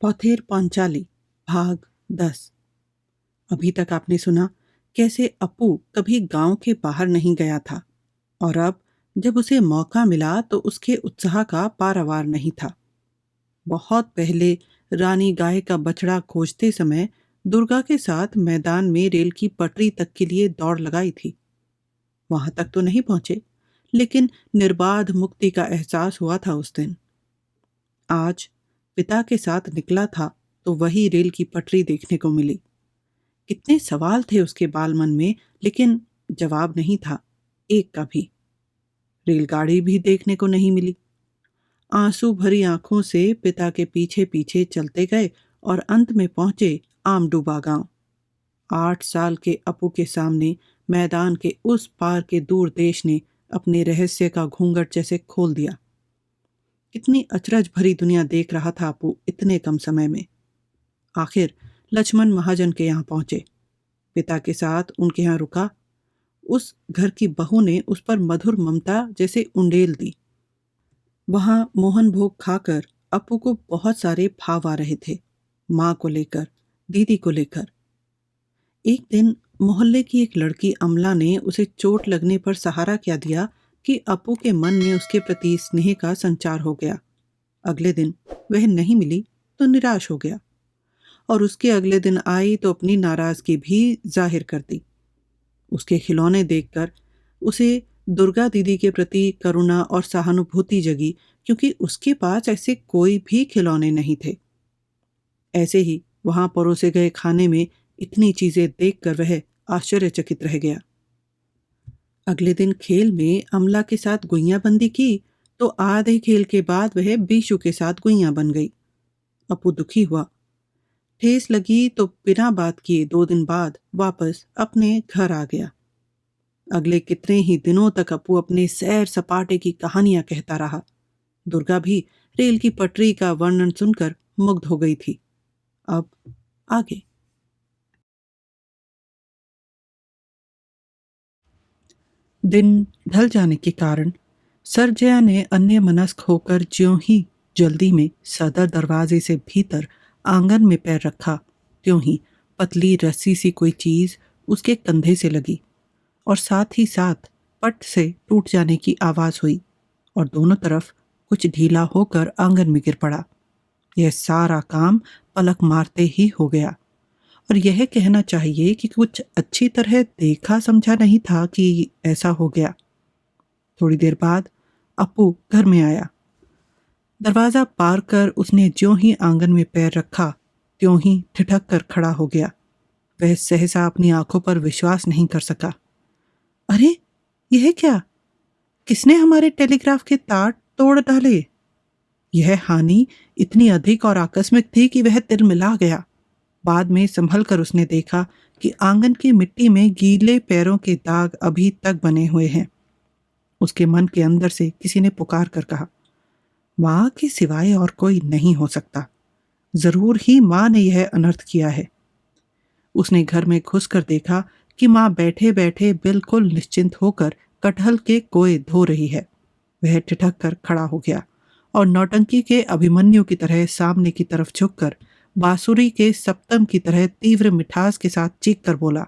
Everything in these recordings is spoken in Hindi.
पौथेर पांचाली भाग 10। अभी तक आपने सुना कैसे अपू कभी गांव के बाहर नहीं गया था और अब जब उसे मौका मिला तो उसके उत्साह का पारावार नहीं था। बहुत पहले रानी गाय का बछड़ा खोजते समय दुर्गा के साथ मैदान में रेल की पटरी तक के लिए दौड़ लगाई थी। वहां तक तो नहीं पहुंचे, लेकिन निर्बाध मुक्ति का एहसास हुआ था उस दिन। आज पिता के साथ निकला था तो वही रेल की पटरी देखने को मिली। कितने सवाल थे उसके बाल मन में, लेकिन जवाब नहीं था एक का भी। रेलगाड़ी भी देखने को नहीं मिली। आंसू भरी आंखों से पिता के पीछे पीछे चलते गए और अंत में पहुंचे आमडूबा गांव। 8 साल के अपू के सामने मैदान के उस पार के दूर देश ने अपने रहस्य का घूंघट जैसे खोल दिया। कितनी अचरज भरी दुनिया देख रहा था अपू इतने कम समय में। आखिर लक्ष्मण महाजन के यहाँ पहुंचे। पिता के साथ उनके यहाँ रुका। उस घर की बहू ने उस पर मधुर ममता जैसे उंडेल दी। वहां मोहन भोग खाकर अपू को बहुत सारे भाव आ रहे थे, माँ को लेकर, दीदी को लेकर। एक दिन मोहल्ले की एक लड़की अमला ने उसे चोट लगने पर सहारा क्या दिया कि अपू के मन में उसके प्रति स्नेह का संचार हो गया। अगले दिन वह नहीं मिली तो निराश हो गया और उसके अगले दिन आई तो अपनी नाराजगी भी जाहिर कर दी। उसके खिलौने देखकर उसे दुर्गा दीदी के प्रति करुणा और सहानुभूति जगी, क्योंकि उसके पास ऐसे कोई भी खिलौने नहीं थे। ऐसे ही वहां परोसे गए खाने में इतनी चीजें देखकर वह आश्चर्यचकित रह गया। अगले दिन खेल में अमला के साथ गुइयां बंदी की तो आधे खेल के बाद वह बीशु के साथ गुइयां बन गई। अपू दुखी हुआ। ठेस लगी तो बिना बात किए 2 दिन बाद वापस अपने घर आ गया। अगले कितने ही दिनों तक अपू अपने सैर सपाटे की कहानियां कहता रहा। दुर्गा भी रेल की पटरी का वर्णन सुनकर मुग्ध हो गई थी। अब आगे। दिन ढल जाने के कारण सरजया ने अन्य मनस्क होकर ज्यों ही जल्दी में सदर दरवाजे से भीतर आंगन में पैर रखा, त्यों ही पतली रस्सी सी कोई चीज उसके कंधे से लगी और साथ ही साथ पट से टूट जाने की आवाज हुई और दोनों तरफ कुछ ढीला होकर आंगन में गिर पड़ा। यह सारा काम पलक मारते ही हो गया और यह कहना चाहिए कि कुछ अच्छी तरह देखा समझा नहीं था कि ऐसा हो गया। थोड़ी देर बाद अपू घर में आया। दरवाजा पार कर उसने ज्यों ही आंगन में पैर रखा त्यों ही ठिठक कर खड़ा हो गया। वह सहसा अपनी आंखों पर विश्वास नहीं कर सका। अरे, यह क्या? किसने हमारे टेलीग्राफ के तार तोड़ डाले? यह हानि इतनी अधिक और आकस्मिक थी कि वह तिलमिला गया। बाद में संभल कर उसने देखा कि आंगन की मिट्टी में गीले पैरों के दाग अभी तक बने हुए हैं। उसके मन के अंदर से किसी ने पुकार कर कहा, माँ के सिवाय और कोई नहीं हो सकता। जरूर ही माँ ने यह अनर्थ किया है। उसने घर में घुसकर देखा कि माँ बैठे बैठे बिल्कुल निश्चिंत होकर कटहल के कोए धो रही है। वह ठिठक कर खड़ा हो गया और नौटंकी के अभिमन्यु की तरह सामने की तरफ झुककर बांसुरी के सप्तम की तरह तीव्र मिठास के साथ चीख कर बोला,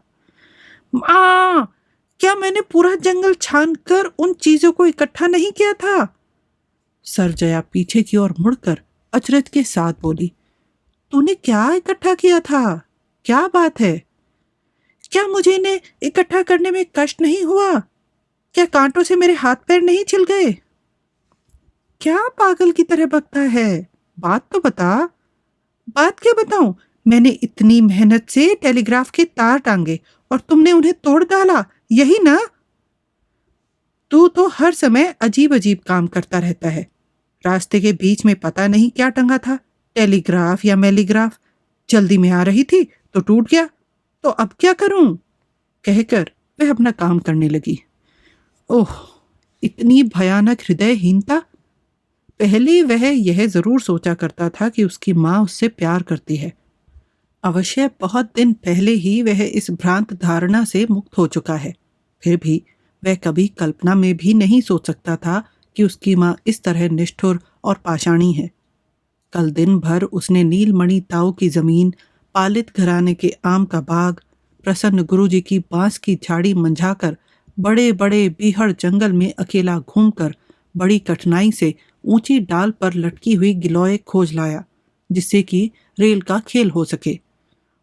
माँ, क्या मैंने पूरा जंगल छानकर उन चीजों को इकट्ठा नहीं किया था? सरजया पीछे की ओर मुड़कर अचरज के साथ बोली, तूने क्या इकट्ठा किया था? क्या बात है? क्या मुझे इन्हें इकट्ठा करने में कष्ट नहीं हुआ? क्या कांटों से मेरे हाथ पैर नहीं छिल गए? क्या पागल की तरह बकता है? बात तो बता। बात क्या बताऊं? मैंने इतनी मेहनत से टेलीग्राफ के तार टांगे और तुमने उन्हें तोड़ डाला, यही ना? तू तो हर समय अजीब अजीब काम करता रहता है। रास्ते के बीच में पता नहीं क्या टंगा था, टेलीग्राफ या मेलीग्राफ। जल्दी में आ रही थी तो टूट गया, तो अब क्या करूं? कहकर वह अपना काम करने लगी। ओह, इतनी भयानक हृदयहीनता! पहले वह यह जरूर सोचा करता था कि उसकी माँ उससे प्यार करती है। अवश्य बहुत दिन पहले ही वह इस भ्रांत धारणा से मुक्त हो चुका है। फिर भी वह कभी कल्पना में भी नहीं सोच सकता था कि उसकी माँ इस तरह निष्ठुर और पाषाणी है। कल दिन भर उसने नीलमणि ताऊ की जमीन, पालित घराने के आम का बाग, प्रसन्न गुरुजी की बांस की झाड़ी मंझाकर बड़े बड़े बीहड़ जंगल में अकेला घूमकर बड़ी कठिनाई से ऊंची डाल पर लटकी हुई गिलोय खोज लाया, जिससे कि रेल का खेल हो सके।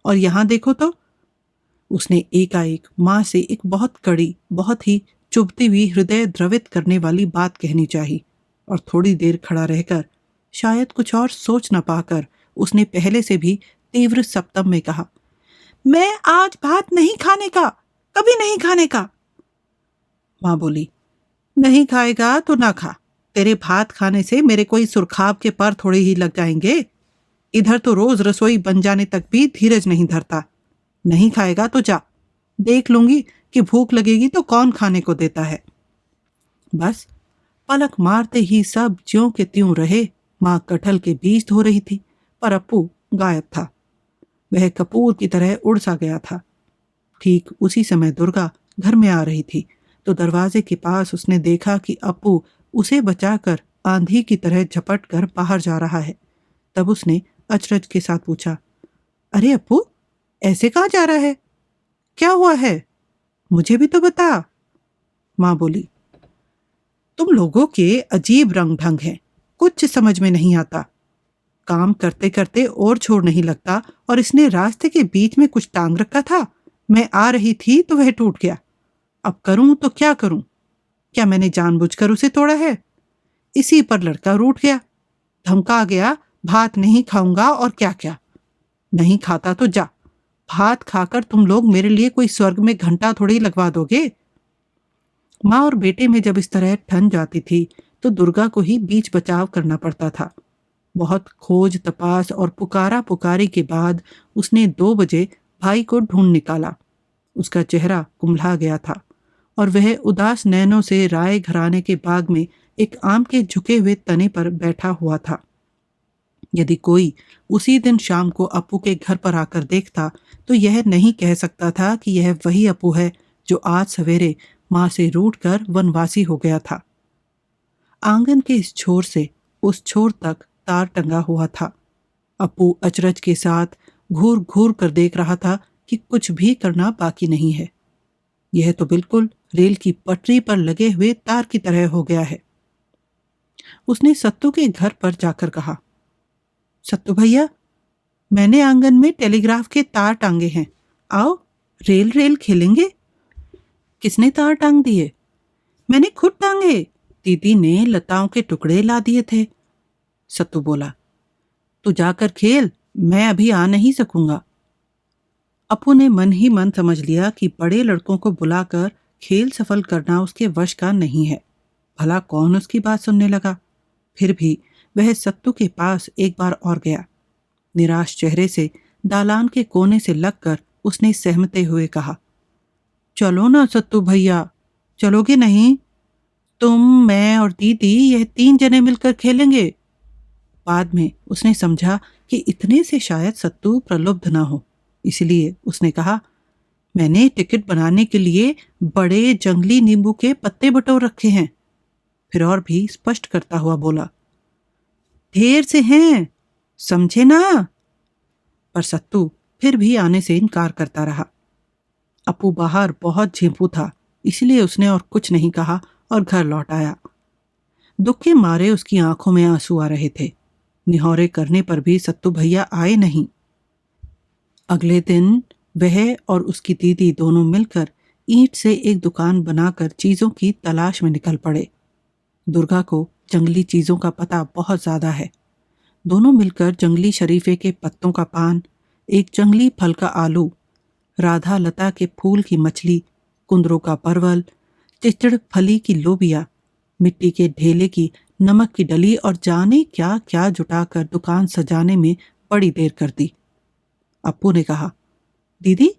और यहाँ देखो तो, उसने एकाएक माँ से एक बहुत कड़ी, बहुत ही चुभती हुई, हृदय द्रवित करने वाली बात कहनी चाहिए, और थोड़ी देर खड़ा रहकर शायद कुछ और सोच न पाकर उसने पहले से भी तीव्र सप्तम में कहा, मैं आज भात नहीं खाने का, कभी नहीं खाने का। माँ बोली, नहीं खाएगा तो ना खा, तेरे भात खाने से मेरे कोई सुरखाब के पर थोड़े ही लग जाएंगे। इधर तो रोज रसोई बन जाने तक भी धीरज नहीं धरता। नहीं खाएगा तो जा, देख लूंगी कि भूख लगेगी तो कौन खाने को देता है। बस पलक मारते ही सब ज्यों के त्यों रहे। माँ कटहल के बीज धो रही थी, पर अप्पू गायब था। वह कपूर की तरह उड़ सा गया था। ठीक उसी समय दुर्गा घर में आ रही थी, तो दरवाजे के पास उसने देखा कि अप्पू उसे बचाकर आंधी की तरह झपट कर बाहर जा रहा है। तब उसने अचरज के साथ पूछा, अरे अप्पू, ऐसे कहाँ जा रहा है? क्या हुआ है? मुझे भी तो बता। माँ बोली, तुम लोगों के अजीब रंग ढंग हैं, कुछ समझ में नहीं आता। काम करते करते और छोड़ नहीं लगता, और इसने रास्ते के बीच में कुछ टांग रखा था। मैं आ रही थी तो वह टूट गया। अब करूं तो क्या करूं? क्या मैंने जानबूझकर उसे तोड़ा है? इसी पर लड़का रूठ गया, धमका गया, भात नहीं खाऊंगा और क्या क्या। नहीं खाता तो जा, भात खाकर तुम लोग मेरे लिए कोई स्वर्ग में घंटा थोड़ी लगवा दोगे। माँ और बेटे में जब इस तरह ठन जाती थी तो दुर्गा को ही बीच बचाव करना पड़ता था। बहुत खोज तपास और पुकारा पुकारी के बाद उसने 2 बजे भाई को ढूंढ निकाला। उसका चेहरा कुम्हला गया था और वह उदास नैनों से राय घराने के बाग में एक आम के झुके हुए तने पर बैठा हुआ था। यदि कोई उसी दिन शाम को अप्पू के घर पर आकर देखता तो यह नहीं कह सकता था कि यह वही अप्पू है जो आज सवेरे माँ से रूठकर वनवासी हो गया था। आंगन के इस छोर से उस छोर तक तार टंगा हुआ था। अप्पू अचरज के साथ घूर घूर कर देख रहा था कि कुछ भी करना बाकी नहीं है। यह तो बिल्कुल रेल की पटरी पर लगे हुए तार की तरह हो गया है। उसने सत्तू के घर पर जाकर कहा, सत्तू भैया, मैंने आंगन में टेलीग्राफ के तार टांगे हैं, आओ रेल रेल खेलेंगे। किसने तार टांग दिए? मैंने खुद टांगे, दीदी ने लताओं के टुकड़े ला दिए थे। सत्तू बोला, तू जाकर खेल, मैं अभी आ नहीं सकूंगा। अप्पू ने मन ही मन समझ लिया कि बड़े लड़कों को बुलाकर खेल सफल करना उसके वश का नहीं है। भला कौन उसकी बात सुनने लगा। फिर भी वह सत्तू के पास एक बार और गया। निराश चेहरे से दालान के कोने से लगकर उसने सहमते हुए कहा, चलो ना सत्तू भैया, चलोगे नहीं? तुम, मैं और दीदी, यह 3 जने मिलकर खेलेंगे। बाद में उसने समझा कि इतने से शायद सत्तू प्रलुब्ध ना हो, इसलिए उसने कहा, मैंने टिकट बनाने के लिए बड़े जंगली नींबू के पत्ते बटोर रखे हैं। फिर और भी स्पष्ट करता हुआ बोला, ढेर से हैं, समझे ना? पर सत्तू फिर भी आने से इनकार करता रहा। अप्पू बाहर बहुत झिंपू था, इसलिए उसने और कुछ नहीं कहा और घर लौट आया। दुख के मारे उसकी आंखों में आंसू आ रहे थे। निहौरे करने पर भी सत्तू भैया आए नहीं। अगले दिन वह और उसकी दीदी दोनों मिलकर ईंट से एक दुकान बनाकर चीजों की तलाश में निकल पड़े। दुर्गा को जंगली चीजों का पता बहुत ज्यादा है। दोनों मिलकर जंगली शरीफे के पत्तों का पान, एक जंगली फल का आलू, राधा लता के फूल की मछली, कुंदरों का परवल, चिचड़ फली की लोबिया, मिट्टी के ढेले की नमक की डली और जाने क्या क्या जुटाकर दुकान सजाने में बड़ी देर कर दी। अप्पू ने कहा, दीदी,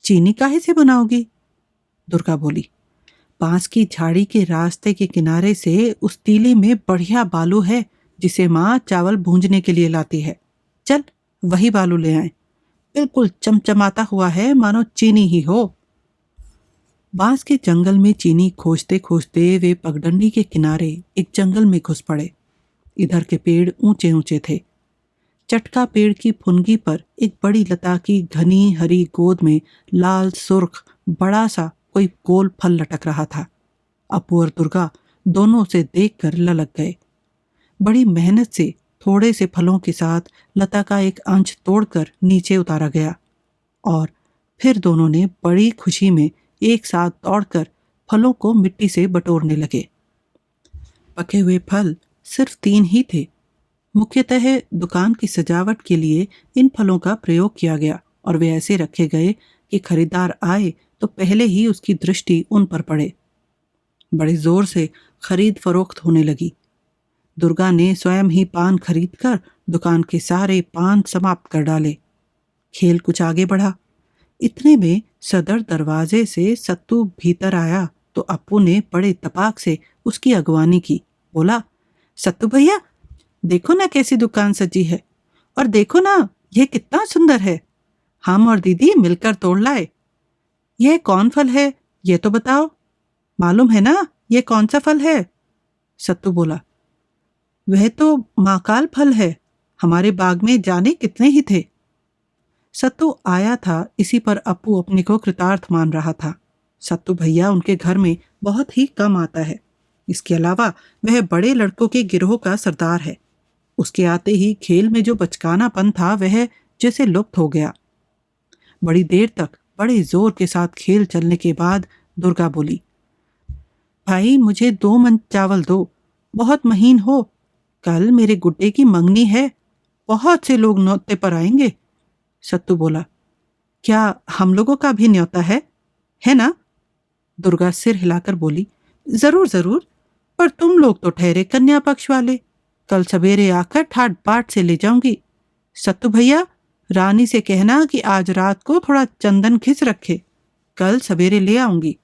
चीनी काहे से बनाओगी? दुर्गा बोली, बांस की झाड़ी के रास्ते के किनारे से उस टीले में बढ़िया बालू है जिसे माँ चावल भूंजने के लिए लाती है। चल वही बालू ले आए, बिल्कुल चमचमाता हुआ है, मानो चीनी ही हो। बांस के जंगल में चीनी खोजते खोजते वे पगडंडी के किनारे एक जंगल में घुस पड़े। इधर के पेड़ ऊंचे ऊंचे थे। चटका पेड़ की फुनगी पर एक बड़ी लता की घनी हरी गोद में लाल सुर्ख बड़ा सा कोई गोल फल लटक रहा था। अपू और दुर्गा दोनों उसे देखकर ललक गए। बड़ी मेहनत से थोड़े से फलों के साथ लता का एक अंश तोड़कर नीचे उतारा गया और फिर दोनों ने बड़ी खुशी में एक साथ दौड़कर फलों को मिट्टी से बटोरने लगे। पके हुए फल सिर्फ 3 ही थे। मुख्यतः दुकान की सजावट के लिए इन फलों का प्रयोग किया गया और वे ऐसे रखे गए कि खरीदार आए तो पहले ही उसकी दृष्टि उन पर पड़े। बड़े जोर से खरीद फरोख्त होने लगी। दुर्गा ने स्वयं ही पान खरीदकर दुकान के सारे पान समाप्त कर डाले। खेल कुछ आगे बढ़ा। इतने में सदर दरवाजे से सत्तू भीतर आया तो अप्पू ने बड़े तपाक से उसकी अगवानी की। बोला, सत्तू भैया, देखो ना कैसी दुकान सजी है, और देखो ना यह कितना सुंदर है। हम और दीदी मिलकर तोड़ लाए। यह कौन फल है यह तो बताओ, मालूम है ना यह कौन सा फल है? सत्तू बोला, वह तो महाकाल फल है, हमारे बाग में जाने कितने ही थे। सत्तू आया था, इसी पर अप्पू अपने को कृतार्थ मान रहा था। सत्तू भैया उनके घर में बहुत ही कम आता है। इसके अलावा वह बड़े लड़कों के गिरोह का सरदार है। उसके आते ही खेल में जो बचकानापन था वह जैसे लुप्त हो गया। बड़ी देर तक बड़े जोर के साथ खेल चलने के बाद दुर्गा बोली, भाई मुझे 2 मन चावल दो, बहुत महीन हो। कल मेरे गुड्डे की मंगनी है, बहुत से लोग न्योते पर आएंगे। सत्तू बोला, क्या हम लोगों का भी न्योता है ना? दुर्गा सिर हिलाकर बोली, जरूर जरूर, पर तुम लोग तो ठहरे कन्या पक्ष वाले, कल सवेरे आकर ठाट बाट से ले जाऊंगी। सत्तू भैया, रानी से कहना कि आज रात को थोड़ा चंदन घिस रखे, कल सवेरे ले आऊंगी।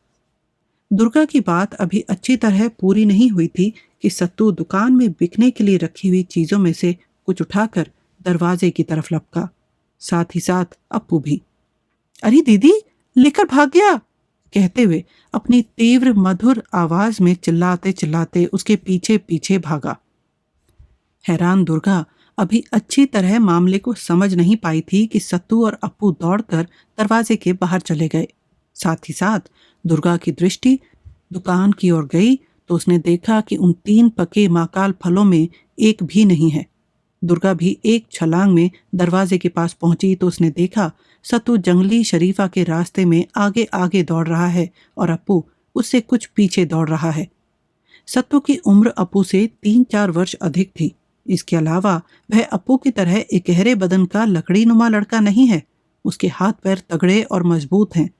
दुर्गा की बात अभी अच्छी तरह पूरी नहीं हुई थी कि सत्तू दुकान में बिकने के लिए रखी हुई चीजों में से कुछ उठाकर दरवाजे की तरफ लपका। साथ ही साथ अप्पू भी। अरे दीदी, लेकर भाग गया, कहते हुए अपनी तीव्र मधुर आवाज में चिल्लाते चिल्लाते उसके पीछे पीछे भागा। हैरान दुर्गा अभी अच्छी तरह मामले को समझ नहीं पाई थी कि सत्तू और अप्पू दौड़कर दरवाजे के बाहर चले गए। साथ ही साथ दुर्गा की दृष्टि दुकान की ओर गई तो उसने देखा कि उन 3 पके महाकाल फलों में एक भी नहीं है। दुर्गा भी एक छलांग में दरवाजे के पास पहुंची तो उसने देखा सत्तू जंगली शरीफा के रास्ते में आगे आगे दौड़ रहा है और अप्पू उससे कुछ पीछे दौड़ रहा है। सत्तू की उम्र अप्पू से 3-4 वर्ष अधिक थी। इसके अलावा वह अप्पू की तरह इकहरे बदन का लकड़ी नुमा लड़का नहीं है। उसके हाथ पैर तगड़े और मजबूत हैं,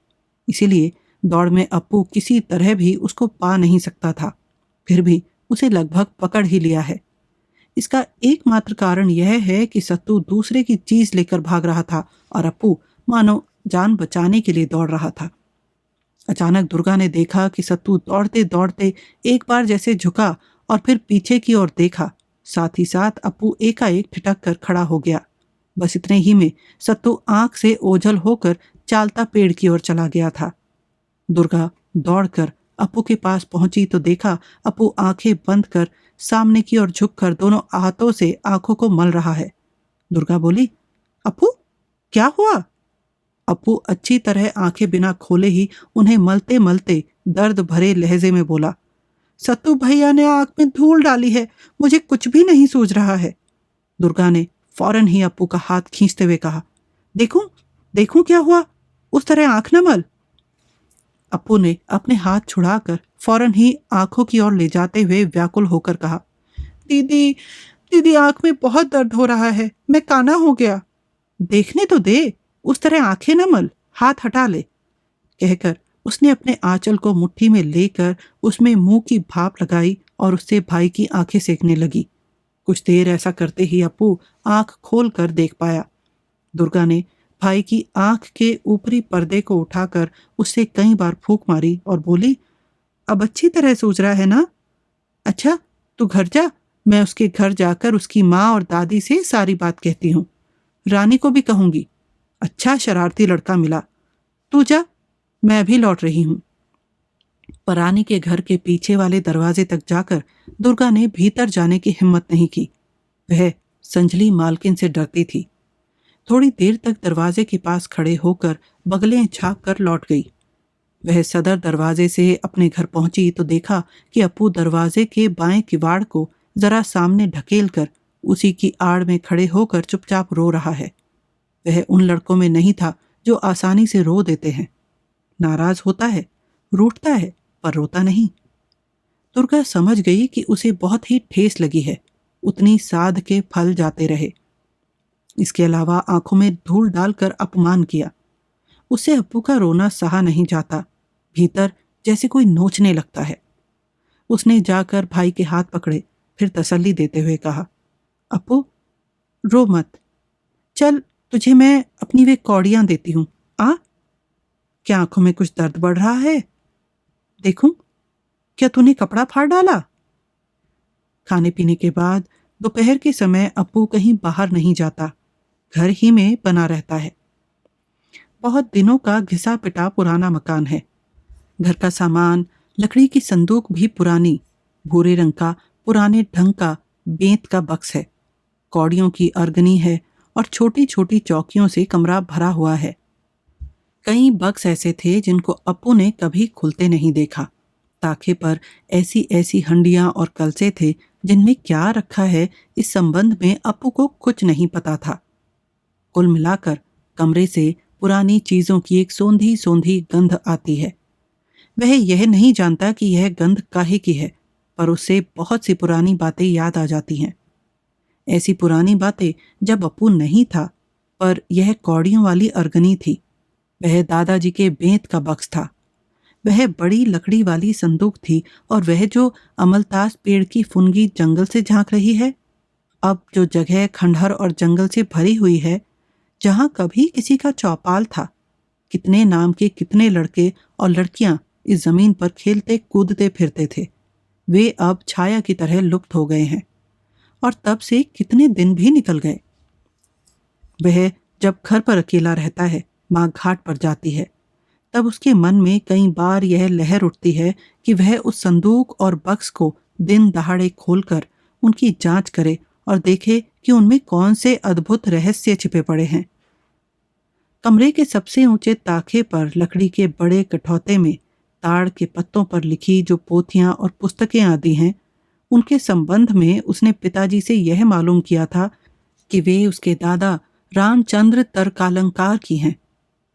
इसीलिए दौड़ में अप्पू किसी तरह भी उसको पा नहीं सकता था। फिर भी उसे लगभग पकड़ ही लिया है। इसका एकमात्र कारण यह है कि सत्तू दूसरे की चीज लेकर भाग रहा था और अप्पू मानो जान बचाने के लिए दौड़ रहा था। अचानक दुर्गा ने देखा कि सत्तू दौड़ते दौड़ते एक बार जैसे झुका और फिर पीछे की ओर देखा। साथ ही साथ अप्पू एकाएक ठिठक कर खड़ा हो गया। बस इतने ही में सत्तू आंख से ओझल होकर चालता पेड़ की ओर चला गया था। दुर्गा दौड़कर अप्पू के पास पहुंची तो देखा अप्पू आंखें बंद कर सामने की ओर झुककर दोनों हाथों से आंखों को मल रहा है। दुर्गा बोली, अप्पू क्या हुआ? अप्पू अच्छी तरह आंखें बिना खोले ही उन्हें मलते मलते दर्द भरे लहजे में बोला, सत्तू भैया ने आंख में धूल डाली है, मुझे कुछ भी नहीं सूझ रहा है। दुर्गा ने फौरन ही अप्पू का हाथ खींचते हुए कहा, देखूं देखूं क्या हुआ, उस तरह आंख न मल। अप्पू ने अपने हाथ छुड़ाकर फौरन ही आंखों की ओर ले जाते हुए व्याकुल होकर कहा, दीदी दीदी, आंख में बहुत दर्द हो रहा है, मैं काना हो गया। देखने तो दे, उस तरह आंखें न मल, हाथ हटा ले, कहकर उसने अपने आंचल को मुट्ठी में लेकर उसमें मुंह की भाप लगाई और उससे भाई की आंखें सेकने लगी। कुछ देर ऐसा करते ही अप्पू आंख खोल कर देख पाया। दुर्गा ने भाई की आंख के ऊपरी पर्दे को उठाकर उससे कई बार फूंक मारी और बोली, अब अच्छी तरह सूझ रहा है ना? अच्छा तू घर जा, मैं उसके घर जाकर उसकी माँ और दादी से सारी बात कहती हूँ, रानी को भी कहूंगी। अच्छा शरारती लड़का मिला, तू जा, मैं अभी लौट रही हूँ। परानी के घर के पीछे वाले दरवाजे तक जाकर दुर्गा ने भीतर जाने की हिम्मत नहीं की। वह संजली मालकिन से डरती थी। थोड़ी देर तक दरवाजे के पास खड़े होकर बगलें झाँक कर लौट गई। वह सदर दरवाजे से अपने घर पहुंची तो देखा कि अप्पू दरवाजे के बाएं किवाड़ को जरा सामने ढकेल कर उसी की आड़ में खड़े होकर चुपचाप रो रहा है। वह उन लड़कों में नहीं था जो आसानी से रो देते हैं। नाराज होता है, रूठता है, पर रोता नहीं। दुर्गा समझ गई कि उसे बहुत ही ठेस लगी है। उतनी साध के फल जाते रहे। इसके अलावा आंखों में धूल डालकर अपमान किया। उससे अप्पू का रोना सहा नहीं जाता। भीतर जैसे कोई नोचने लगता है। उसने जाकर भाई के हाथ पकड़े, फिर तसल्ली देते हुए कहा, अप्पू रो मत, चल तुझे मैं अपनी वे कौड़ियां देती हूं। आ, क्या आंखों में कुछ दर्द बढ़ रहा है? देखूं, क्या तूने कपड़ा फाड़ डाला? खाने पीने के बाद दोपहर के समय अप्पू कहीं बाहर नहीं जाता, घर ही में बना रहता है। बहुत दिनों का घिसा पिटा पुराना मकान है। घर का सामान, लकड़ी की संदूक भी पुरानी, भूरे रंग का पुराने ढंग का बेंत का बक्स है। कौड़ियों की अर्गनी है और छोटी छोटी चौकियों से कमरा भरा हुआ है। कई बक्स ऐसे थे जिनको अप्पू ने कभी खुलते नहीं देखा। ताखे पर ऐसी ऐसी हंडियां और कलसे थे जिनमें क्या रखा है इस संबंध में अप्पू को कुछ नहीं पता था। कुल मिलाकर कमरे से पुरानी चीजों की एक सोंधी सोंधी गंध आती है। वह यह नहीं जानता कि यह गंध काहे की है, पर उससे बहुत सी पुरानी बातें याद आ जाती हैं। ऐसी पुरानी बातें जब अप्पू नहीं था, पर यह कौड़ियों वाली अर्गनी थी। वह दादाजी के बेंत का बक्स था। वह बड़ी लकड़ी वाली संदूक थी और वह जो अमलतास पेड़ की फुनगी जंगल से झांक रही है। अब जो जगह खंडहर और जंगल से भरी हुई है, जहां कभी किसी का चौपाल था। कितने नाम के कितने लड़के और लड़कियां इस जमीन पर खेलते कूदते फिरते थे। वे अब छाया की तरह लुप्त हो गए हैं और तब से कितने दिन भी निकल गए। वह जब घर पर अकेला रहता है, माँ घाट पर जाती है, तब उसके मन में कई बार यह लहर उठती है कि वह उस संदूक और बक्स को दिन दहाड़े खोलकर उनकी जांच करे और देखे कि उनमें कौन से अद्भुत रहस्य छिपे पड़े हैं। कमरे के सबसे ऊंचे ताखे पर लकड़ी के बड़े कठौते में ताड़ के पत्तों पर लिखी जो पोथियां और पुस्तकें आदि हैं, उनके संबंध में उसने पिताजी से यह मालूम किया था कि वे उसके दादा रामचंद्र तर्कालंकार की हैं।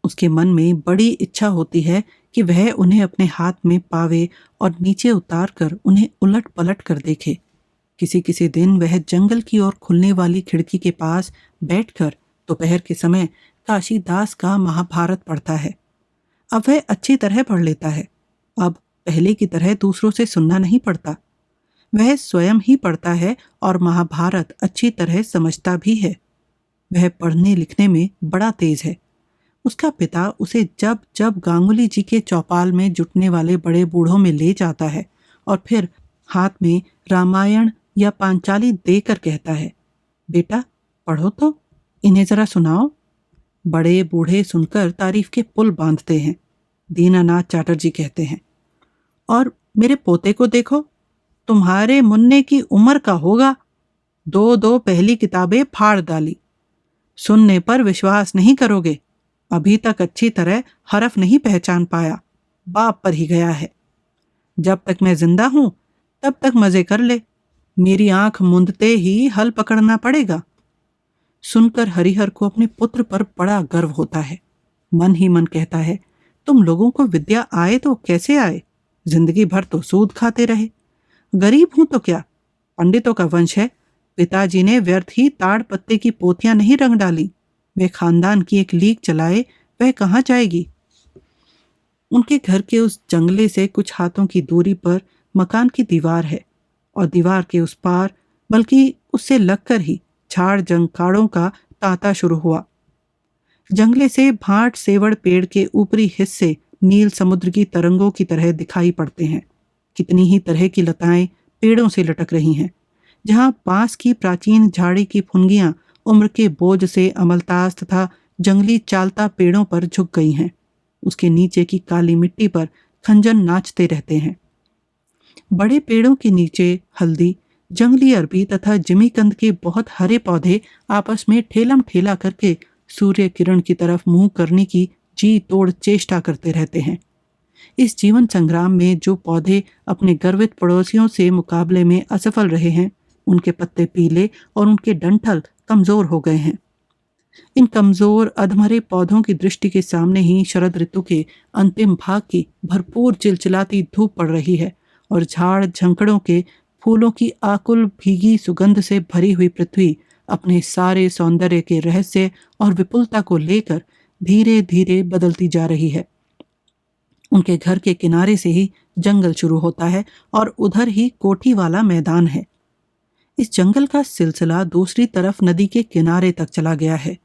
उसके मन में बड़ी इच्छा होती है कि वह उन्हें अपने हाथ में पावे और नीचे उतार कर उन्हें उलट पलट कर देखे। किसी किसी दिन वह जंगल की ओर खुलने वाली खिड़की के पास बैठकर दोपहर के समय काशीदास का महाभारत पढ़ता है। अब वह अच्छी तरह पढ़ लेता है। अब पहले की तरह दूसरों से सुनना नहीं पड़ता। वह स्वयं ही पढ़ता है और महाभारत अच्छी तरह समझता भी है। वह पढ़ने लिखने में बड़ा तेज है। उसका पिता उसे जब जब गांगुली जी के चौपाल में जुटने वाले बड़े बूढ़ों में ले जाता है और फिर हाथ में रामायण या पांचाली देकर कहता है, बेटा पढ़ो तो, इन्हें जरा सुनाओ। बड़े बूढ़े सुनकर तारीफ के पुल बांधते हैं। दीनानाथ चैटर्जी कहते हैं, और मेरे पोते को देखो, तुम्हारे मुन्ने की उम्र का होगा, दो दो पहली किताबें फाड़ डाली। सुनने पर विश्वास नहीं करोगे, अभी तक अच्छी तरह हरफ नहीं पहचान पाया, बाप पर ही गया है। जब तक मैं जिंदा हूं तब तक मजे कर ले, मेरी आंख मूंदते ही हल पकड़ना पड़ेगा। सुनकर हरिहर को अपने पुत्र पर बड़ा गर्व होता है। मन ही मन कहता है, तुम लोगों को विद्या आए तो कैसे आए, जिंदगी भर तो सूद खाते रहे। गरीब हूं तो क्या, पंडितों का वंश है। पिताजी ने व्यर्थ ही ताड़ पत्ते की पोथियां नहीं रंग डाली। वे खानदान की एक लीक चलाए, वह कहाँ जाएगी। उनके घर के उस जंगले से कुछ हाथों की दूरी पर मकान की दीवार है और दीवार के उस पार, बल्कि उससे लगकर ही झाड़ जंकाड़ों का तांता शुरू हुआ। जंगले से भाट सेवड़ पेड़ के ऊपरी हिस्से नील समुद्र की तरंगों की तरह दिखाई पड़ते हैं। कितनी ही तरह की लताएं पेड़ों से लटक रही हैं। जहां बांस की प्राचीन झाड़ी की फुनगियां उम्र के बोझ से अमलतास तथा जंगली चालता पेड़ों पर झुक गई हैं, उसके नीचे की काली मिट्टी पर खंजन नाचते रहते हैं। बड़े पेड़ों के नीचे हल्दी, जंगली अरबी तथा जिमीकंद के बहुत हरे पौधे आपस में ठेलम ठेला करके सूर्य किरण की तरफ मुंह करने की जी तोड़ चेष्टा करते रहते हैं। इस जीवन संग्राम में जो पौधे अपने गर्वित पड़ोसियों से मुकाबले में असफल रहे हैं, उनके पत्ते पीले और उनके डंठल कमजोर हो गए हैं। इन कमजोर अधमरे पौधों की दृष्टि के सामने ही शरद ऋतु के अंतिम भाग की भरपूर चिलचिलाती धूप पड़ रही है और झाड़ झंकड़ों के फूलों की आकुल भीगी सुगंध से भरी हुई पृथ्वी अपने सारे सौंदर्य के रहस्य और विपुलता को लेकर धीरे धीरे बदलती जा रही है। उनके घर के किनारे से ही जंगल शुरू होता है और उधर ही कोठी वाला मैदान है। इस जंगल का सिलसिला दूसरी तरफ नदी के किनारे तक चला गया है।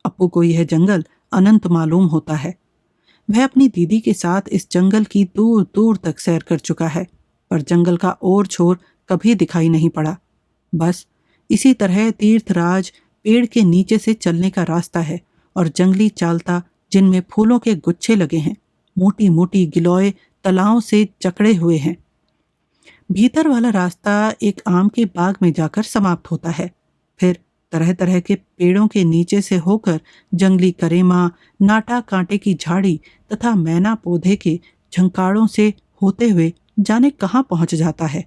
अप्पू को यह जंगल अनंत मालूम होता है। वह अपनी दीदी के साथ इस जंगल की दूर दूर तक सैर कर चुका है, पर जंगल का और छोर कभी दिखाई नहीं पड़ा। बस इसी तरह तीर्थराज पेड़ के नीचे से चलने का रास्ता है और जंगली चालता जिनमें फूलों के गुच्छे लगे हैं, मोटी मोटी गिलोय तलाओं से जकड़े हुए हैं। भीतर वाला रास्ता एक आम के बाग में जाकर समाप्त होता है। फिर तरह तरह के पेड़ों के नीचे से होकर जंगली करेमा, नाटा कांटे की झाड़ी तथा मैना पौधे के झंकाड़ों से होते हुए जाने कहाँ पहुंच जाता है।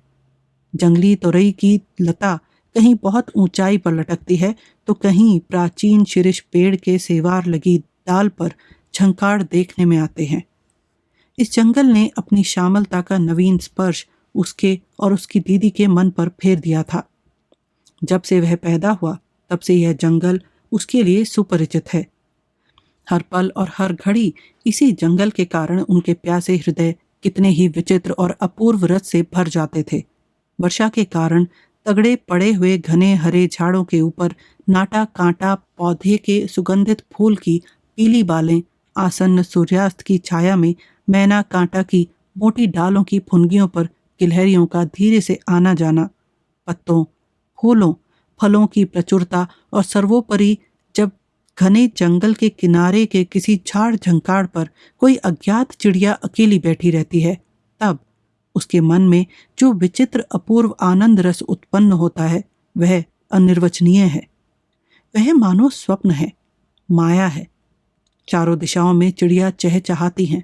जंगली तोरई की लता कहीं बहुत ऊंचाई पर लटकती है तो कहीं प्राचीन शिरीष पेड़ के सेवार लगी डाल पर झंकार देखने में आते हैं। इस जंगल ने अपनी श्यामलता का नवीन स्पर्श उसके और उसकी दीदी के मन पर फेर दिया था। जब से वह पैदा हुआ तब से यह जंगल उसके लिए सुपरिचित है। हर पल और हर घड़ी इसी जंगल के कारण उनके प्यासे हृदय कितने ही विचित्र और अपूर्व रस से भर जाते थे। वर्षा के कारण तगड़े पड़े हुए घने हरे झाड़ों के ऊपर नाटा कांटा पौधे के सुगंधित फूल की पीली बालें, आसन्न सूर्यास्त की छाया में मैना कांटा की मोटी डालों की फुनगियों पर गिलहरियों का धीरे से आना जाना, पत्तों, फूलों, फलों की प्रचुरता और सर्वोपरि जब घने जंगल के किनारे के किसी झाड़ झंकाड़ पर कोई अज्ञात चिड़िया अकेली बैठी रहती है, तब उसके मन में जो विचित्र अपूर्व आनंद रस उत्पन्न होता है वह अनिर्वचनीय है। वह मानो स्वप्न है, माया है। चारों दिशाओं में चिड़िया चहचहाती हैं,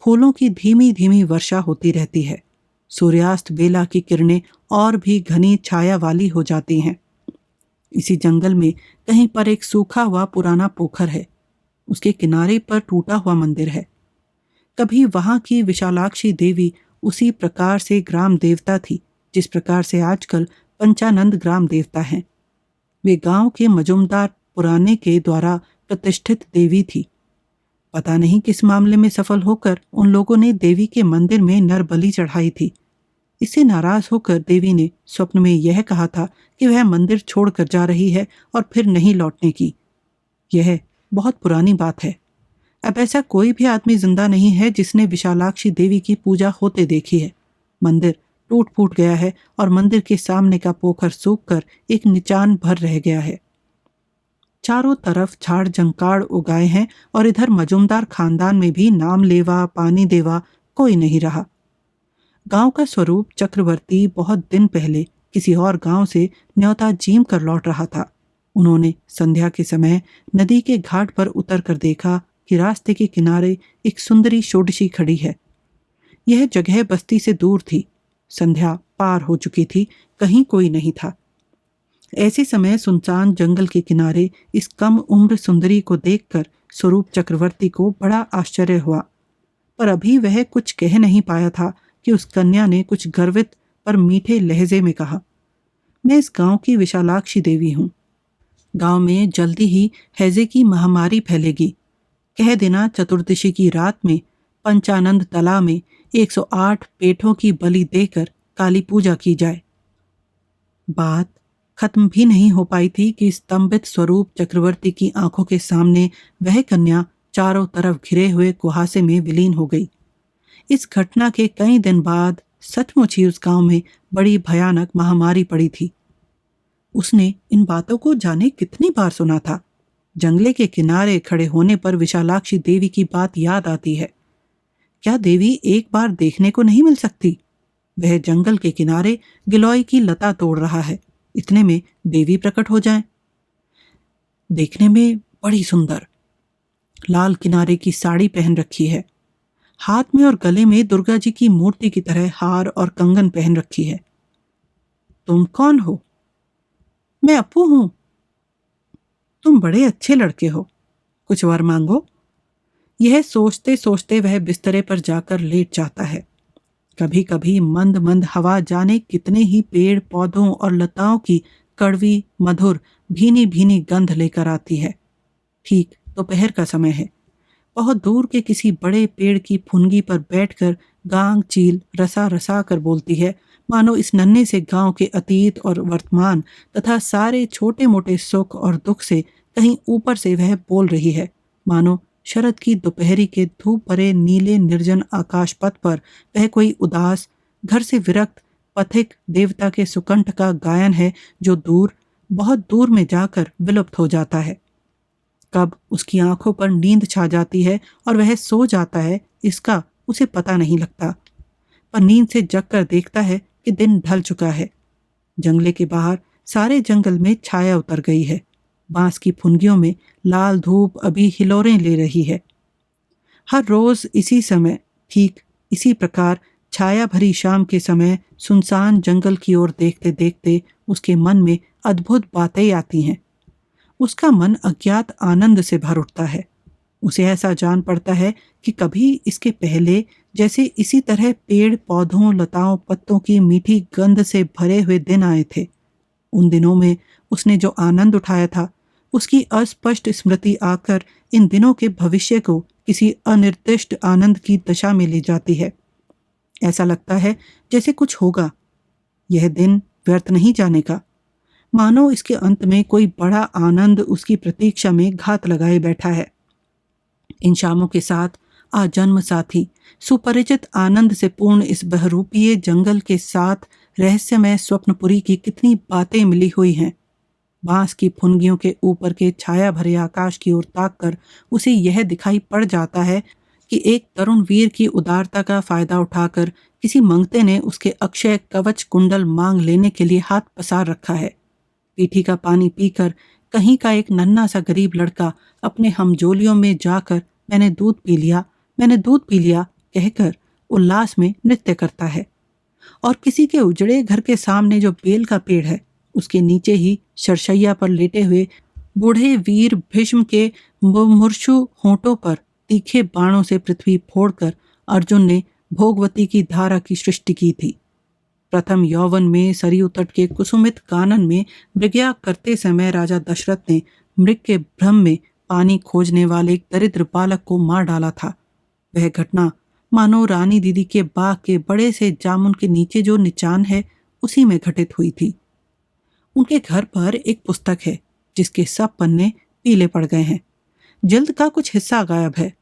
फूलों की धीमी धीमी वर्षा होती रहती है, सूर्यास्त बेला की किरणें और भी घनी छाया वाली हो जाती हैं। इसी जंगल में कहीं पर एक सूखा हुआ पुराना पोखर है, उसके किनारे पर टूटा हुआ मंदिर है। कभी वहां की विशालाक्षी देवी उसी प्रकार से ग्राम देवता थी जिस प्रकार से आजकल पंचानंद ग्राम देवता हैं। वे गांव के मजुमदार पुराने के द्वारा प्रतिष्ठित देवी थी। पता नहीं किस मामले में सफल होकर उन लोगों ने देवी के मंदिर में नर बलि चढ़ाई थी। इससे नाराज होकर देवी ने स्वप्न में यह कहा था कि वह मंदिर छोड़कर जा रही है और फिर नहीं लौटने की। यह बहुत पुरानी बात है। अब ऐसा कोई भी आदमी जिंदा नहीं है जिसने विशालाक्षी देवी की पूजा होते देखी है। मंदिर टूट फूट गया है और मंदिर के सामने का पोखर सूखकर एक निचान भर रह गया है। चारों तरफ झाड़ जंकाड़ उगाए हैं और इधर मजुमदार खानदान में भी नाम लेवा पानी देवा कोई नहीं रहा। गांव का स्वरूप चक्रवर्ती बहुत दिन पहले किसी और गांव से न्योता जीम कर लौट रहा था। उन्होंने संध्या के समय नदी के घाट पर उतर कर देखा कि रास्ते के किनारे एक सुंदरी षोडशी खड़ी है। यह जगह बस्ती से दूर थी, संध्या पार हो चुकी थी, कहीं कोई नहीं था। ऐसे समय सुनसान जंगल के किनारे इस कम उम्र सुंदरी को देखकर स्वरूप चक्रवर्ती को बड़ा आश्चर्य हुआ, पर अभी वह कुछ कह नहीं पाया था कि उस कन्या ने कुछ गर्वित पर मीठे लहजे में कहा, मैं इस गांव की विशालाक्षी देवी हूँ। गांव में जल्दी ही हैजे की महामारी फैलेगी। कह देना चतुर्दशी की रात में पंचानंद तला में 108 पेठों की बलि देकर काली पूजा की जाए। बात खत्म भी नहीं हो पाई थी कि स्तंभित स्वरूप चक्रवर्ती की आंखों के सामने वह कन्या चारों तरफ घिरे हुए कुहासे में विलीन हो गई। इस घटना के कई दिन बाद सचमुच ही उस गांव में बड़ी भयानक महामारी पड़ी थी। उसने इन बातों को जाने कितनी बार सुना था। जंगले के किनारे खड़े होने पर विशालाक्षी देवी की बात याद आती है। क्या देवी एक बार देखने को नहीं मिल सकती? वह जंगल के किनारे गिलोय की लता तोड़ रहा है, इतने में देवी प्रकट हो जाए। देखने में बड़ी सुंदर, लाल किनारे की साड़ी पहन रखी है, हाथ में और गले में दुर्गा जी की मूर्ति की तरह हार और कंगन पहन रखी है। तुम कौन हो? मैं अपू हूं। तुम बड़े अच्छे लड़के हो, कुछ वर मांगो। यह सोचते सोचते वह बिस्तरे पर जाकर लेट जाता है। कभी कभी मंद मंद हवा जाने कितने ही पेड़ पौधों और लताओं की कड़वी मधुर भीनी भीनी गंध लेकर आती है। ठीक दोपहर का समय है। बहुत दूर के किसी बड़े पेड़ की फुनगी पर बैठकर गांग चील रसा रसा कर बोलती है, मानो इस नन्हे से गांव के अतीत और वर्तमान तथा सारे छोटे मोटे सुख और दुख से कहीं ऊपर से वह बोल रही है। मानो शरद की दोपहरी के धूप भरे नीले निर्जन आकाश पथ पर वह कोई उदास घर से विरक्त पथिक देवता के सुकंठ का गायन है, जो दूर बहुत दूर में जाकर विलुप्त हो जाता है। कब उसकी आंखों पर नींद छा जाती है और वह सो जाता है, इसका उसे पता नहीं लगता। पर नींद से जगकर देखता है कि दिन ढल चुका है। जंगले के बाहर सारे जंगल में छाया उतर गई है। बांस की फुनगियों में लाल धूप अभी हिलोरें ले रही है। हर रोज इसी समय, ठीक इसी प्रकार छाया भरी शाम के समय सुनसान जंगल की ओर देखते देखते उसके मन में अद्भुत बातें आती हैं। उसका मन अज्ञात आनंद से भर उठता है। उसे ऐसा जान पड़ता है कि कभी इसके पहले जैसे इसी तरह पेड़ पौधों लताओं पत्तों की मीठी गंध से भरे हुए दिन आए थे। उन दिनों में उसने जो आनंद उठाया था, उसकी अस्पष्ट स्मृति आकर इन दिनों के भविष्य को किसी अनिर्दिष्ट आनंद की दशा में ले जाती है। ऐसा लगता है जैसे कुछ होगा, यह दिन व्यर्थ नहीं जाने का। मानो इसके अंत में कोई बड़ा आनंद उसकी प्रतीक्षा में घात लगाए बैठा है। इन शामों के साथ आजन्म साथी सुपरिचित आनंद से पूर्ण इस बहरूपीय जंगल के साथ रहस्यमय स्वप्नपुरी की कितनी बातें मिली हुई हैं। बांस की फुनगियों के ऊपर के छाया भरे आकाश की ओर ताककर उसे यह दिखाई पड़ जाता है कि एक तरुण वीर की उदारता का फायदा उठाकर किसी मंगते ने उसके अक्षय कवच कुंडल मांग लेने के लिए हाथ पसार रखा है। पीठी का पानी पीकर कहीं का एक नन्हा सा गरीब लड़का अपने हमजोलियों में जाकर मैंने दूध पी लिया, मैंने दूध पी लिया कहकर उल्लास में नृत्य करता है। और किसी के उजड़े घर के सामने जो बेल का पेड़ है, उसके नीचे ही शरशैया पर लेटे हुए बूढ़े वीर भीष्म के मुमूर्षु होंठों पर तीखे बाणों से पृथ्वी फोड़कर अर्जुन ने भोगवती की धारा की सृष्टि की थी। प्रथम यौवन में सरयू तट के कुसुमित कानन में मृग्या करते समय राजा दशरथ ने मृग के भ्रम में पानी खोजने वाले एक दरिद्र बालक को मार डाला था। वह घटना मानो रानी दीदी के बाग के बड़े से जामुन के नीचे जो निचान है, उसी में घटित हुई थी। उनके घर पर एक पुस्तक है जिसके सब पन्ने पीले पड़ गए हैं। जल्द का कुछ हिस्सा गायब है।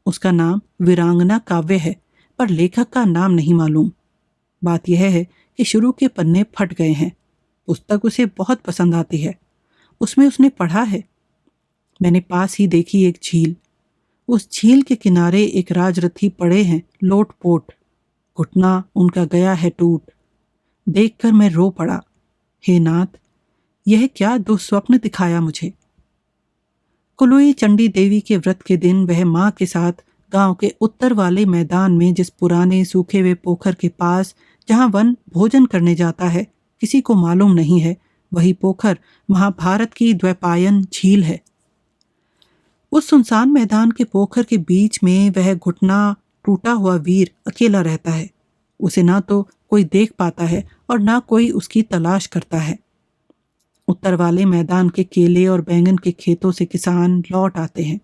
उसका नाम वीरांगना काव्य है, पर लेखक का नाम नहीं मालूम। बात यह है कि शुरू के पन्ने फट गए हैं। पुस्तक उसे बहुत पसंद आती है। उसमें उसने पढ़ा है, मैंने पास ही देखी एक झील, उस झील के किनारे एक राजरथी पड़े हैं लोटपोट, घुटना उनका गया है टूट। देखकर मैं रो पड़ा, हे नाथ, यह क्या दुस्वप्न दिखाया मुझे। कुलुई चंडी देवी के व्रत के दिन वह माँ के साथ गांव के उत्तर वाले मैदान में जिस पुराने सूखे हुए पोखर के पास जहां वन भोजन करने जाता है, किसी को मालूम नहीं है वही पोखर महाभारत की द्वैपायन झील है। उस सुनसान मैदान के पोखर के बीच में वह घुटना टूटा हुआ वीर अकेला रहता है। उसे ना तो कोई देख पाता है और ना कोई उसकी तलाश करता है। उत्तर वाले मैदान के केले और बैंगन के खेतों से किसान लौट आते हैं।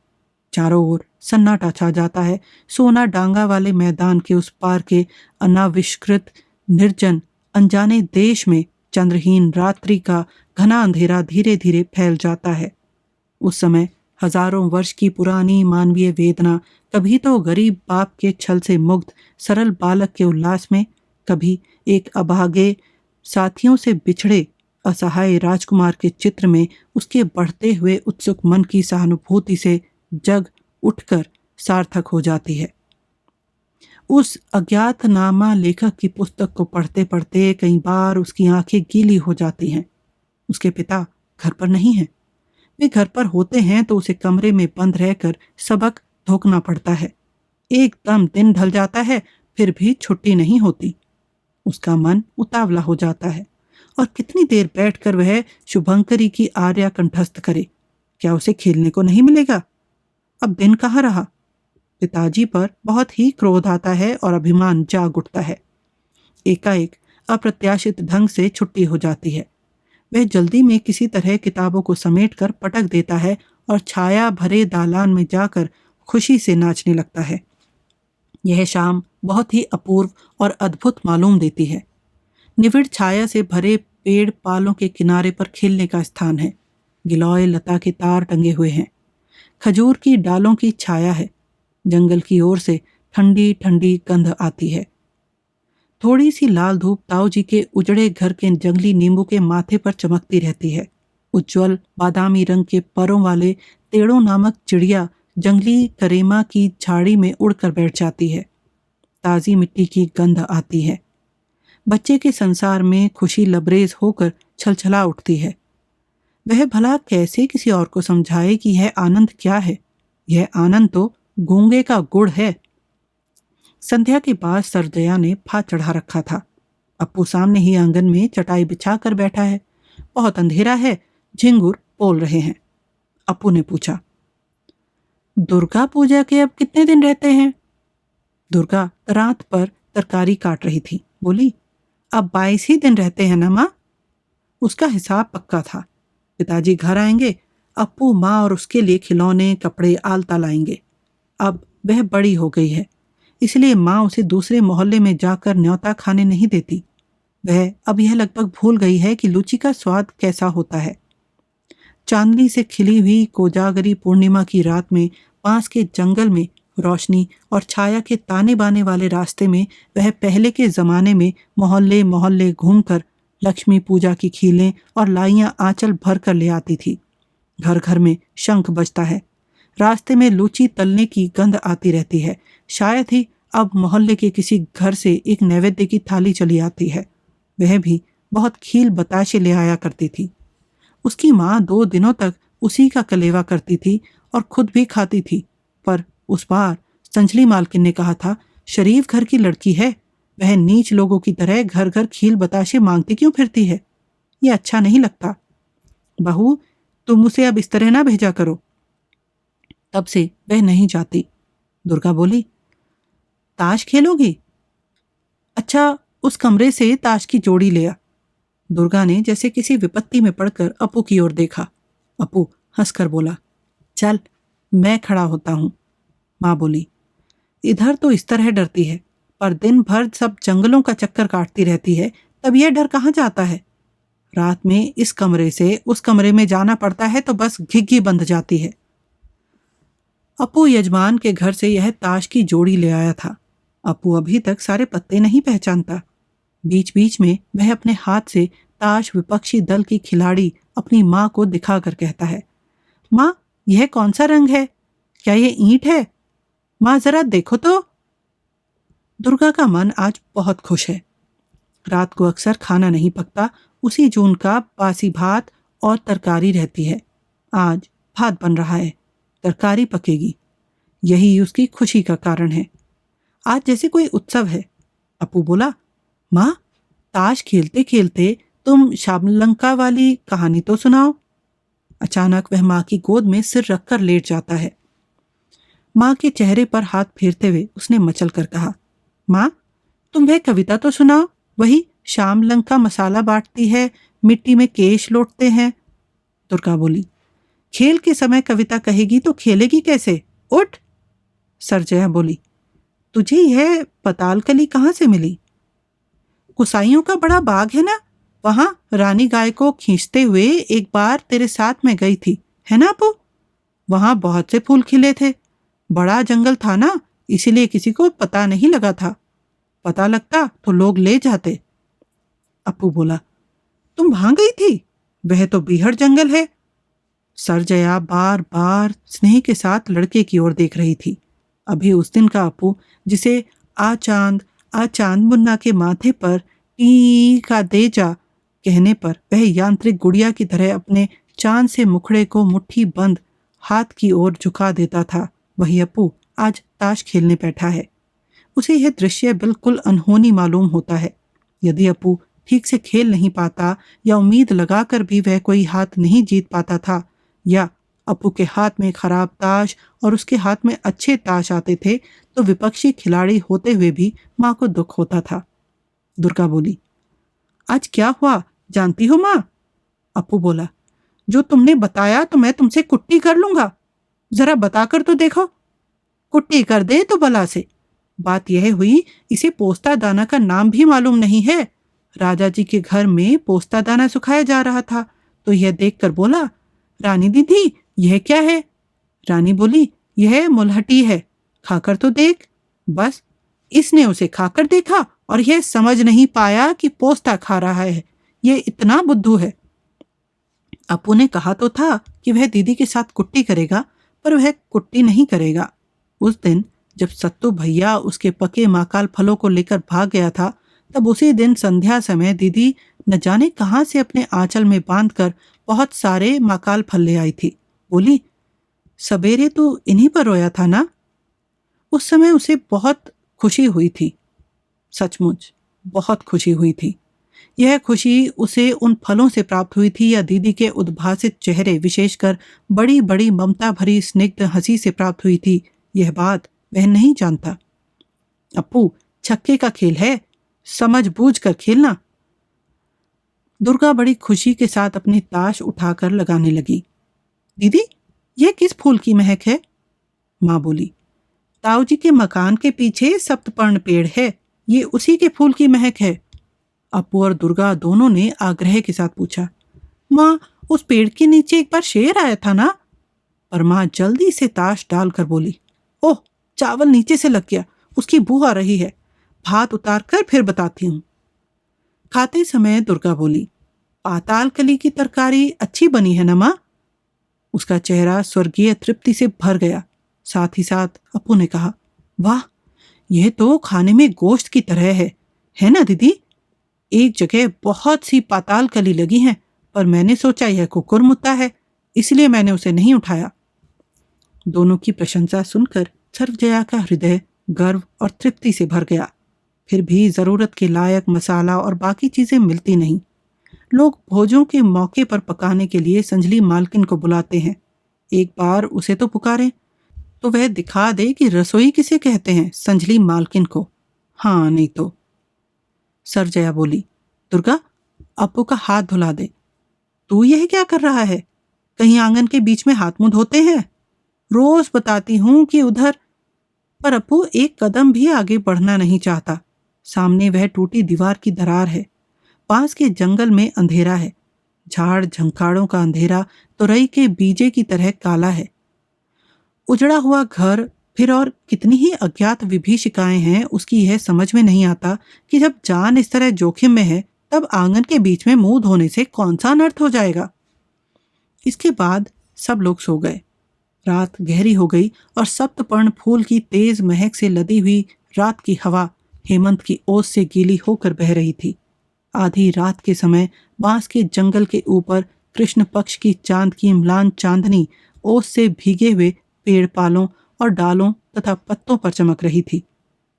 चारों ओर सन्नाटा छा जाता है। सोना डांगा वाले मैदान के उस पार के अनाविष्कृत निर्जन अनजाने देश में चंद्रहीन रात्रि का घना अंधेरा धीरे धीरे फैल जाता है। उस समय हजारों वर्ष की पुरानी मानवीय वेदना कभी तो गरीब बाप के छल से मुग्ध सरल बालक के उल्लास में, कभी एक अभागे साथियों से बिछड़े असहाय राजकुमार के चित्र में उसके बढ़ते हुए उत्सुक मन की सहानुभूति से जग उठकर सार्थक हो जाती है। उस अज्ञातनामा लेखक की पुस्तक को पढ़ते पढ़ते कई बार उसकी आंखें गीली हो जाती हैं। उसके पिता घर पर नहीं हैं। वे घर पर होते हैं तो उसे कमरे में बंद रहकर सबक धोखना पड़ता है। एकदम दिन ढल जाता है, फिर भी छुट्टी नहीं होती। उसका मन उतावला हो जाता है और कितनी देर बैठकर वह शुभंकरी की आर्या कंठस्थ करे। क्या उसे खेलने को नहीं मिलेगा? अब दिन कहाँ रहा। पिताजी पर बहुत ही क्रोध आता है और अभिमान जाग उठता है। एकाएक अप्रत्याशित ढंग से छुट्टी हो जाती है। वह जल्दी में किसी तरह किताबों को समेटकर पटक देता है और छाया भरे दालान में जाकर खुशी से नाचने लगता है। यह शाम बहुत ही अपूर्व और अद्भुत मालूम देती है। निविड़ छाया से भरे पेड़ पालों के किनारे पर खेलने का स्थान है। गिलॉय लता के तार टंगे हुए हैं। खजूर की डालों की छाया है। जंगल की ओर से ठंडी ठंडी गंध आती है। थोड़ी सी लाल धूप ताऊ जी के उजड़े घर के जंगली नींबू के माथे पर चमकती रहती है। उज्ज्वल बादामी रंग के परों वाले तेड़ो नामक चिड़िया जंगली करेमा की झाड़ी में उड़कर बैठ जाती है। ताज़ी मिट्टी की गंध आती है। बच्चे के संसार में खुशी लबरेज होकर छलछला उठती है। वह भला कैसे किसी और को समझाए कि यह आनंद क्या है। यह आनंद तो गूंगे का गुड़ है। संध्या के बाद सरजया ने फा चढ़ा रखा था। अप्पू सामने ही आंगन में चटाई बिछा कर बैठा है। बहुत अंधेरा है। झिंगुर बोल रहे हैं। अप्पू ने पूछा, दुर्गा पूजा के अब कितने दिन रहते हैं? दुर्गा रात पर तरकारी काट रही थी। बोली, अब 22 ही दिन रहते हैं ना माँ? उसका हिसाब पक्का था। पिताजी घर आएंगे, अप्पू माँ और उसके लिए खिलौने कपड़े आलता लाएंगे। अब वह बड़ी हो गई है, इसलिए माँ उसे दूसरे मोहल्ले में जाकर न्योता खाने नहीं देती। वह अब यह लगभग भूल गई है कि लूची का स्वाद कैसा होता है। चांदनी से खिली हुई कोजागरी पूर्णिमा की रात में पास के जंगल में रोशनी और छाया के ताने बाने वाले रास्ते में वह पहले के जमाने में मोहल्ले मोहल्ले घूमकर लक्ष्मी पूजा की खीलें और लाइयां आंचल भर कर ले आती थी। घर घर में शंख बजता है। रास्ते में लूची तलने की गंध आती रहती है। शायद ही अब मोहल्ले के किसी घर से एक नैवेद्य की थाली चली आती है। वह भी बहुत खील बताशे ले आया करती थी। उसकी माँ 2 दिनों तक उसी का कलेवा करती थी और खुद भी खाती थी। पर उस बार संजली मालकिन ने कहा था, शरीफ घर की लड़की है, वह नीच लोगों की तरह घर घर खील बताशे मांगती क्यों फिरती है? ये अच्छा नहीं लगता। बहू, तुम उसे अब इस तरह ना भेजा करो। तब से वह नहीं जाती। दुर्गा बोली, ताश खेलोगी? अच्छा, उस कमरे से ताश की जोड़ी ले आ। दुर्गा ने जैसे किसी विपत्ति में पड़कर अप्पू की ओर देखा। अप्पू हंसकर बोला, चल मैं खड़ा होता हूँ। माँ बोली, इधर तो इस तरह डरती है, पर दिन भर सब जंगलों का चक्कर काटती रहती है, तब यह डर कहाँ जाता है? रात में इस कमरे से उस कमरे में जाना पड़ता है तो बस घिघी बंध जाती है। अप्पू यजमान के घर से यह ताश की जोड़ी ले आया था। अप्पू अभी तक सारे पत्ते नहीं पहचानता। बीच बीच में वह अपने हाथ से ताश विपक्षी दल की खिलाड़ी अपनी माँ को दिखाकर कहता है, माँ, यह कौन सा रंग है? क्या यह ईंट है? माँ जरा देखो तो। दुर्गा का मन आज बहुत खुश है। रात को अक्सर खाना नहीं पकता। उसी जून का बासी भात और तरकारी रहती है। आज भात बन रहा है, तरकारी पकेगी। यही उसकी खुशी का कारण है। आज जैसे कोई उत्सव है। अप्पू बोला, माँ, ताश खेलते खेलते तुम श्यामलंका वाली कहानी तो सुनाओ। अचानक वह माँ की गोद में सिर रखकर लेट जाता है। माँ के चेहरे पर हाथ फेरते हुए उसने मचल कर कहा, माँ, तुम वह कविता तो सुनाओ, वही श्यामलंका मसाला बांटती है, मिट्टी में केश लौटते हैं। दुर्गा बोली, खेल के समय कविता कहेगी तो खेलेगी कैसे? उठ। सरजया बोली, तुझे यह पतालकली कहाँ से मिली? कुसाइयों का बड़ा बाग है ना, वहां रानी गाय को खींचते हुए एक बार तेरे साथ में गई थी, है ना अप्पू? वहां बहुत से फूल खिले थे। बड़ा जंगल था ना, इसीलिए किसी को पता नहीं लगा था। पता लगता तो लोग ले जाते। अप्पू बोला, तुम वहां गई थी? वह तो बीहड़ जंगल है। सरजया बार बार स्नेह के साथ लड़के की ओर देख रही थी। अभी उस दिन का अप्पू, जिसे आ चांद मुन्ना के माथे पर टी का दे जा कहने पर वह यांत्रिक गुड़िया की तरह अपने चांद से मुखड़े को मुट्ठी बंद हाथ की ओर झुका देता था। वही अप्पू आज ताश खेलने बैठा है। उसे यह दृश्य बिल्कुल अनहोनी मालूम होता है। यदि अप्पू ठीक से खेल नहीं पाता या उम्मीद लगाकर भी वह कोई हाथ नहीं जीत पाता था, या अप्पू के हाथ में खराब ताश और उसके हाथ में अच्छे ताश आते थे, तो विपक्षी खिलाड़ी होते हुए भी माँ को दुख होता था। दुर्गा बोली, आज क्या हुआ जानती हो माँ? अप्पू बोला, जो तुमने बताया तो मैं तुमसे कुट्टी कर लूंगा। जरा बताकर तो देखो। कुट्टी कर दे तो भला से। बात यह हुई, इसे पोस्ता दाना का नाम भी मालूम नहीं है। राजा जी के घर में पोस्ता दाना सुखाया जा रहा था, तो यह देखकर बोला, रानी दीदी यह क्या है? रानी बोली, यह मुलहटी है, खाकर तो देख। बस इसने उसे खाकर देखा और यह समझ नहीं पाया कि पोस्ता खा रहा है। यह इतना बुद्धू है। अप्पू ने कहा तो था कि वह दीदी के साथ कुट्टी करेगा, पर वह कुट्टी नहीं करेगा। उस दिन जब सत्तू भैया उसके पके माकाल फलों को लेकर भाग गया था, तब उसी दिन संध्या समय दीदी न जाने कहाँ से अपने आंचल में बांधकर बहुत सारे माकाल फल ले आई थी। बोली, सवेरे तो इन्हीं पर रोया था ना? उस समय उसे बहुत खुशी हुई थी, सचमुच बहुत खुशी हुई थी। यह खुशी उसे उन फलों से प्राप्त हुई थी या दीदी के उद्भासित चेहरे, विशेषकर बड़ी बड़ी ममता भरी स्निग्ध हंसी से प्राप्त हुई थी, यह बात वह नहीं जानता। अप्पू, छक्के का खेल है, समझ बूझ कर खेलना। दुर्गा बड़ी खुशी के साथ अपनी ताश उठाकर लगाने लगी। दीदी, यह किस फूल की महक है? माँ बोली, ताऊ जी के मकान के पीछे सप्तपर्ण पेड़ है, ये उसी के फूल की महक है। अप्पू और दुर्गा दोनों ने आग्रह के साथ पूछा, माँ, उस पेड़ के नीचे एक बार शेर आया था ना? पर माँ जल्दी से ताश डालकर बोली, ओह, चावल नीचे से लग गया, उसकी बू आ रही है, भात उतार कर फिर बताती हूँ। खाते समय दुर्गा बोली, पाताल कली की तरकारी अच्छी बनी है ना माँ? उसका चेहरा स्वर्गीय तृप्ति से भर गया। साथ ही साथ अप्पू ने कहा, वाह, यह तो खाने में गोश्त की तरह है ना दीदी? एक जगह बहुत सी पाताल कली लगी हैं, पर मैंने सोचा यह कुकुरमुत्ता है, इसलिए मैंने उसे नहीं उठाया। दोनों की प्रशंसा सुनकर सर्वजया का हृदय गर्व और तृप्ति से भर गया। फिर भी जरूरत के लायक मसाला और बाकी चीजें मिलती नहीं। लोग भोजों के मौके पर पकाने के लिए संजली मालकिन को बुलाते हैं। एक बार उसे तो पुकारें तो वह दिखा दे कि रसोई किसे कहते हैं, संजली मालकिन को। हाँ, नहीं तो। सर्वजया बोली, दुर्गा, अप्पू का हाथ धुला दे। तू यह क्या कर रहा है? कहीं आंगन के बीच में हाथ मुंह धोते हैं? रोज बताती हूं कि उधर। पर अप्पू एक कदम भी आगे बढ़ना नहीं चाहता। सामने वह टूटी दीवार की दरार है। पास के जंगल में अंधेरा है। झाड़ झंकाड़ों का अंधेरा तुरई के बीजे की तरह काला है। उजड़ा हुआ घर, फिर और कितनी ही अज्ञात विभीषिकाएं हैं, उसकी यह समझ में नहीं आता कि जब जान इस तरह जोखिम में है, तब आंगन के बीच में मुंह धोने से कौन सा अनर्थ हो जाएगा। इसके बाद सब लोग सो गए। रात गहरी हो गई और सप्तपर्ण फूल की तेज महक से लदी हुई रात की हवा हेमंत की ओस से गीली होकर बह रही थी। आधी रात के समय बांस के जंगल के ऊपर कृष्ण पक्ष की चांद की म्लान चांदनी ओस से भीगे हुए पेड़ पालों और डालों तथा पत्तों पर चमक रही थी।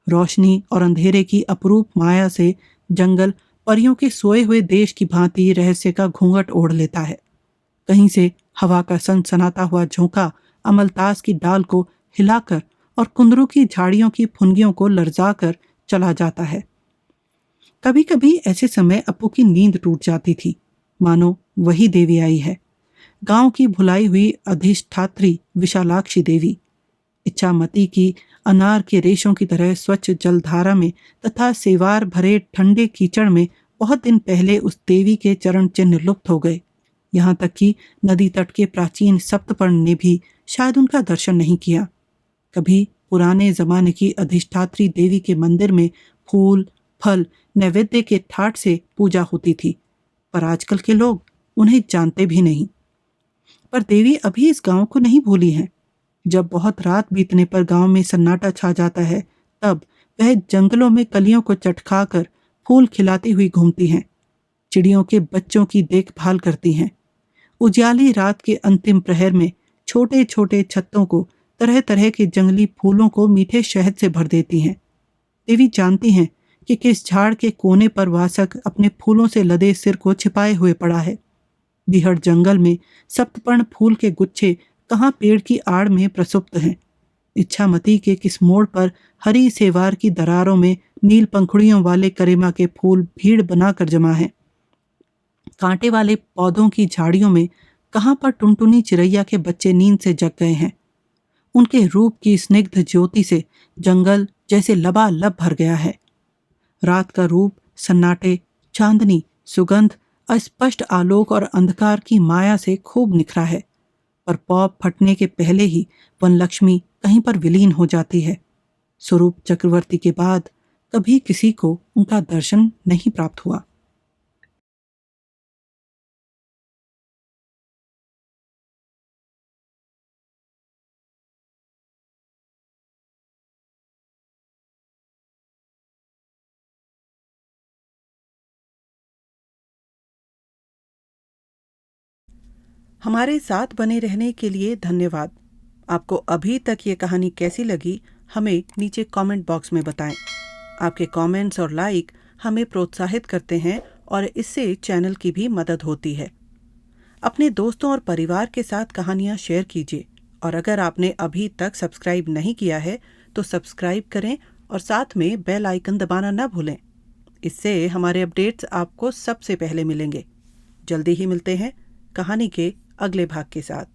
रोशनी और अंधेरे की अपरूप माया से जंगल परियों के सोए हुए देश की भांति रहस्य का घूंघट ओढ़ लेता है। कहीं से हवा का सनसनाता हुआ झोंका अमलतास की डाल को हिलाकर और कुंदरू की झाड़ियों की फुनगियों को लर्जाकर चला जाता है। कभी कभी ऐसे समय अप्पू की नींद टूट जाती थी, मानो वही देवी आई है, गांव की भुलाई हुई अधिष्ठात्री विशालाक्षी देवी। इच्छामती की अनार के रेशों की तरह स्वच्छ जलधारा में तथा सेवार भरे ठंडे कीचड़ में बहुत दिन पहले उस देवी के चरण चिन्ह लुप्त हो गए। यहाँ तक कि नदी तट के प्राचीन सप्तपर्ण ने भी शायद उनका दर्शन नहीं किया। कभी पुराने जमाने की अधिष्ठात्री देवी के मंदिर में फूल फल नैवेद्य के ठाट से पूजा होती थी, पर आजकल के लोग उन्हें जानते भी नहीं। पर देवी अभी इस गांव को नहीं भूली है। जब बहुत रात बीतने पर गांव में सन्नाटा छा जाता है, तब वह जंगलों में कलियों को चटकाकर फूल खिलाती हुई घूमती हैं, चिड़ियों के बच्चों की देखभाल करती हैं। उजाली रात के अंतिम प्रहर में छोटे छोटे छत्तों को तरह तरह के जंगली फूलों को मीठे शहद से भर देती हैं। देवी जानती हैं कि किस झाड़ के कोने पर वासक अपने फूलों से लदे सिर को छिपाए हुए पड़ा है। बिहड़ जंगल में सप्तपर्ण फूल के गुच्छे कहाँ पेड़ की आड़ में प्रसुप्त हैं। इच्छामती के किस मोड़ पर हरी सेवार की दरारों में नील पंखुड़ियों वाले करेमा के फूल भीड़ बनाकर जमा हैं। कांटे वाले पौधों की झाड़ियों में कहाँ पर टुनटुनी चिरैया के बच्चे नींद से जग गए हैं। उनके रूप की स्निग्ध ज्योति से जंगल जैसे लबालब भर गया है। रात का रूप सन्नाटे, चांदनी, सुगंध, अस्पष्ट आलोक और अंधकार की माया से खूब निखरा है, पर पौ फटने के पहले ही वन लक्ष्मी कहीं पर विलीन हो जाती है। स्वरूप चक्रवर्ती के बाद कभी किसी को उनका दर्शन नहीं प्राप्त हुआ। हमारे साथ बने रहने के लिए धन्यवाद। आपको अभी तक ये कहानी कैसी लगी, हमें नीचे कमेंट बॉक्स में बताएं। आपके कमेंट्स और लाइक हमें प्रोत्साहित करते हैं और इससे चैनल की भी मदद होती है। अपने दोस्तों और परिवार के साथ कहानियाँ शेयर कीजिए और अगर आपने अभी तक सब्सक्राइब नहीं किया है तो सब्सक्राइब करें और साथ में बेल आइकन दबाना न भूलें। इससे हमारे अपडेट्स आपको सबसे पहले मिलेंगे। जल्दी ही मिलते हैं कहानी के अगले भाग के साथ।